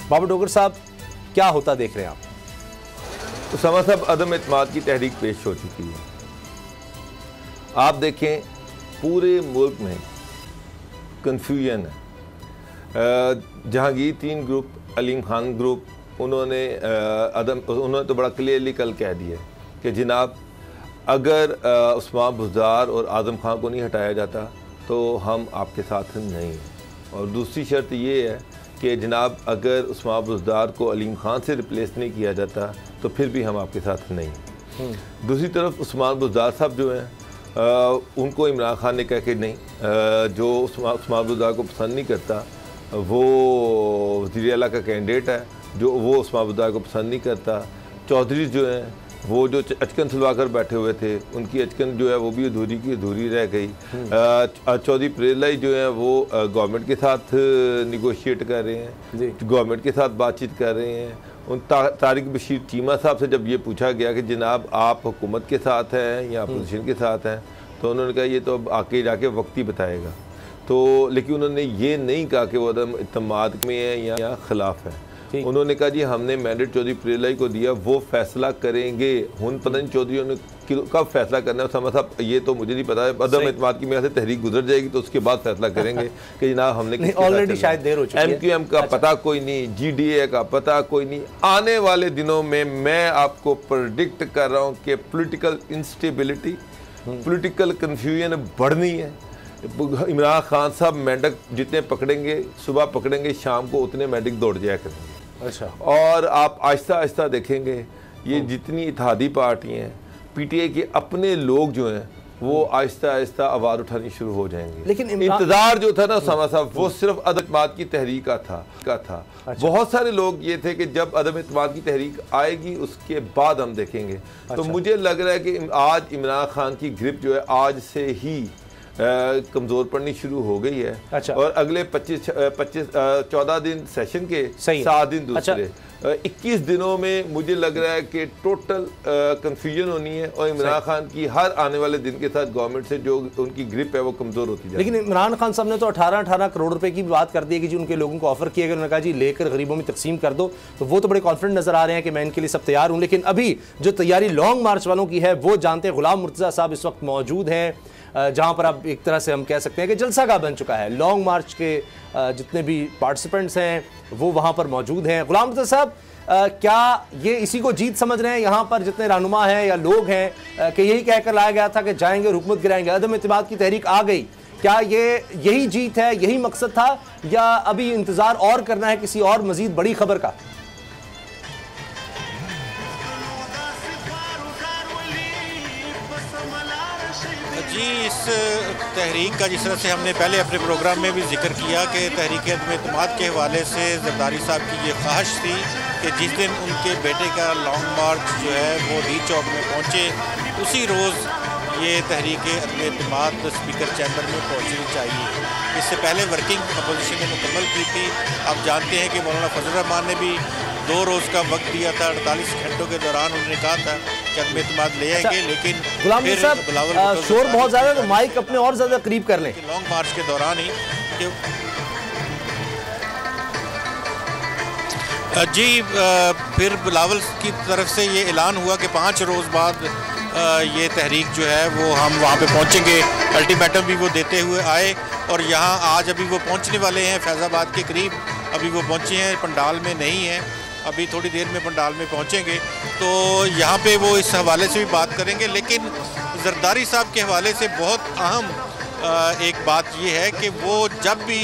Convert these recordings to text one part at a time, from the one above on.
बाबर डोगर साहब, क्या होता देख रहे हैं आप? तो समा साहब, अदम एतमाद की तहरीक पेश हो चुकी है। आप देखें पूरे मुल्क में कन्फ्यूजन है। जहांगीर तीन ग्रुप, अलीम खान ग्रुप, उन्होंने तो बड़ा क्लियरली कल कह दिया कि जनाब अगर उस्मान बुज़दार और आज़म खान को नहीं हटाया जाता तो हम आपके साथ नहीं हैं। और दूसरी शर्त ये है कि जनाब अगर उस्मान बुज़दार को अलीम खान से रिप्लेस नहीं किया जाता तो फिर भी हम आपके साथ नहीं हैं। दूसरी तरफ उस्मान बुज़दार साहब जो हैं उनको इमरान खान ने कहा कि नहीं, जो उस्मान बुज़दार को पसंद नहीं करता वो वज़ीर आला का कैंडिडेट है, जो वो उस्मान बुज़दार को पसंद नहीं करता। चौधरी जो हैं वो जो अचकन सुलवा कर बैठे हुए थे, उनकी अचकन जो है वो भी अधूरी की अधूरी रह गई। चौधरी प्रेलाई जो है वो गवर्नमेंट के साथ निगोशिएट कर रहे हैं, गवर्नमेंट के साथ बातचीत कर रहे हैं। उन तारिक बशीर चीमा साहब से जब ये पूछा गया कि जनाब आप हुकूमत के साथ हैं या अपोजिशन के साथ हैं, तो उन्होंने कहा ये तो अब आके जाके वक्त ही बताएगा। तो लेकिन उन्होंने ये नहीं कहा कि वो अदम इत्तेमाद में है या खिलाफ है। उन्होंने कहा जी हमने मैंडेट चौधरी प्रेलाई को दिया, वो फैसला करेंगे। हुन पता नहीं चौधरी ने कब फैसला करना है, समझ साहब ये तो मुझे नहीं पता है। अदम एतमाद की मेरे से तहरीक गुजर जाएगी तो उसके बाद फैसला करेंगे कि जनाब हमने ऑलरेडी शायद देर हो चुकी है। MQM का पता कोई नहीं, GDA का पता कोई नहीं। आने वाले दिनों में मैं आपको प्रेडिक्ट कर रहा हूँ कि पोलिटिकल इंस्टेबिलिटी, पोलिटिकल कन्फ्यूजन बढ़नी है। इमरान खान साहब मेंढक जितने पकड़ेंगे, सुबह पकड़ेंगे, शाम को उतने मेंढक दौड़ जाया करेंगे। अच्छा। और आप आहिस्ता आहिस्ता देखेंगे ये जितनी इत्तेहादी पार्टी हैं, PTI के अपने लोग जो हैं वो आहिस्ता आहिस्ता आवाज़ उठानी शुरू हो जाएंगे। लेकिन इंतजार जो था ना समा साहब, वो सिर्फ अदम एतमाद की तहरीक का था। अच्छा। बहुत सारे लोग ये थे कि जब अदम एतमाद की तहरीक आएगी उसके बाद हम देखेंगे। अच्छा। तो मुझे लग रहा है कि आज इमरान खान की ग्रिप जो है आज से ही कमज़ोर पड़नी शुरू हो गई है। अच्छा। और अगले 14 दिन सेशन के, 7 दिन दूसरे। अच्छा। 21 दिनों में मुझे लग रहा है कि टोटल कंफ्यूजन होनी है और इमरान खान की हर आने वाले दिन के साथ गवर्नमेंट से जो उनकी ग्रिप है वो कमज़ोर होती जाएगी। लेकिन इमरान खान साहब ने तो 18 करोड़ रुपए की बात कर दी है कि जी उनके लोगों को ऑफर किया गया, उन्होंने कहा जी लेकर गरीबों में तकसीम कर दो, तो वो तो बड़े कॉन्फिडेंट नजर आ रहे हैं कि मैं इनके लिए सब तैयार हूँ। लेकिन अभी जो तैयारी लॉन्ग मार्च वालों की है वो जानते हैं। गुलाम मुर्तज़ा साहब इस वक्त मौजूद हैं जहां पर अब एक तरह से हम कह सकते हैं कि जलसागाह बन चुका है। लॉन्ग मार्च के जितने भी पार्टिसिपेंट्स हैं वो वहां पर मौजूद हैं। गुलाम मुर्तज़ा साहब, क्या ये इसी को जीत समझ रहे हैं यहाँ पर जितने रहनुमा हैं या लोग हैं कि यही कहकर लाया गया था कि जाएंगे और हुकूमत गिराएंगे, अदम एतमाद की तहरीक आ गई, क्या यही जीत है, यही मकसद था, या अभी इंतजार और करना है किसी और मजीद बड़ी खबर का? जी, इस तहरीक का जिस तरह से हमने पहले अपने प्रोग्राम में भी जिक्र किया कि तहरीक अदम एतमाद के हवाले से जरदारी साहब की ये ख्वाहिश थी कि जिस दिन उनके बेटे का लॉन्ग मार्च जो है वो डी चौक में पहुँचे, उसी रोज़ ये तहरीक अदम एतमाद स्पीकर चैम्बर में पहुँचनी चाहिए। इससे पहले वर्किंग अपोजिशन ने मुकम्मल की थी। आप जानते हैं कि मौलाना फजल रहमान ने भी 2 रोज़ का वक्त दिया था। 48 घंटों के दौरान उन्होंने कहा था कि अदम एतमाद ले आएंगे। लेकिन गुलाम साहब शोर बहुत ज़्यादा, तो माइक अपने और ज़्यादा करीब कर लें। लॉन्ग मार्च के दौरान ही जी फिर बिलावल की तरफ से ये ऐलान हुआ कि 5 रोज़ बाद ये तहरीक जो है वो हम वहाँ पे पहुँचेंगे। अल्टीमेटम भी वो देते हुए आए और यहाँ आज अभी वो पहुँचने वाले हैं फैज़ाबाद के करीब। अभी वो पहुँचे हैं, पंडाल में नहीं हैं, अभी थोड़ी देर में पंडाल में पहुँचेंगे। तो यहाँ पे वो इस हवाले से भी बात करेंगे। लेकिन जरदारी साहब के हवाले से बहुत अहम एक बात ये है कि वो जब भी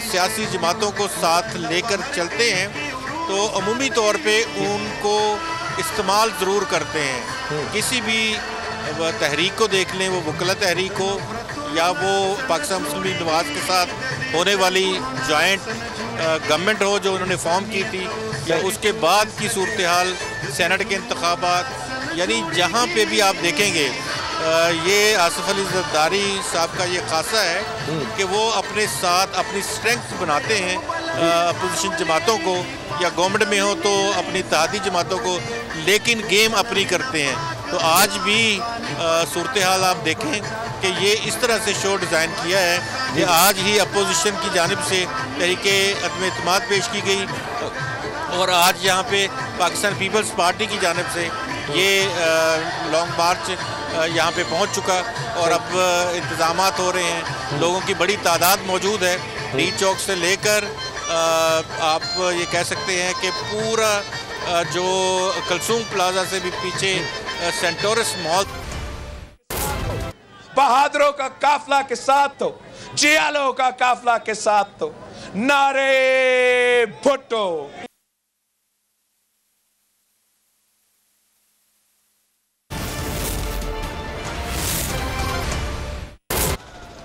सियासी जमातों को साथ लेकर चलते हैं तो अमूमी तौर पे उनको इस्तेमाल ज़रूर करते हैं। किसी भी तहरीक को देख लें, वो वकला तहरीक हो या वो पाकिस्तान मुस्लिम लीग नवाज़ के साथ होने वाली जॉइंट गवर्नमेंट हो जो उन्होंने फॉर्म की थी, या उसके बाद की सूरत हाल, सेनेट के इंतखाबात, यानी जहाँ पे भी आप देखेंगे ये आसिफ अली जरदारी साहब का ये खासा है कि वो अपने साथ अपनी स्ट्रेंथ बनाते हैं अपोजिशन जमातों को, या गवर्नमेंट में हो तो अपनी इत्तेहादी जमातों को, लेकिन गेम अपनी करते हैं। तो आज भी सूरत हाल आप देखें कि ये इस तरह से शो डिज़ाइन किया है कि आज ही अपोजिशन की जानिब से तहरीके अदम इत्मीनान पेश की गई और आज यहाँ पे पाकिस्तान पीपल्स पार्टी की जानिब से ये लॉन्ग मार्च यहाँ पे पहुँच चुका और अब इंतज़ामात हो रहे हैं। लोगों की बड़ी तादाद मौजूद है। डी चौक से लेकर आप ये कह सकते हैं कि पूरा जो कलसूम प्लाजा से भी पीछे सेंटोरस मॉल। बहादुरों का काफिला के साथ तो जियालों का काफिला के साथ तो नारे भुट्टो।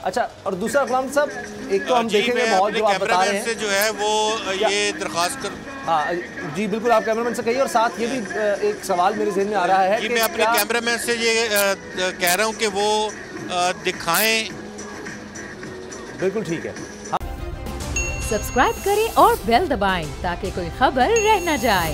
अच्छा, और दूसरा गुलाम साहब, एक तो हम देखेंगे माहौल जो आप बता रहे हैं से जो है वो ये दरख्वास्त कर। हाँ जी बिल्कुल, आप कैमरामैन से कहिए। और साथ ये भी एक सवाल मेरे जहन में आ रहा है कि कि मैं अपने कैमरामैन से ये कह रहा हूँ कि वो दिखाएं। बिल्कुल ठीक है। सब्सक्राइब करें और बेल दबाएं ताकि कोई खबर रह न जाए।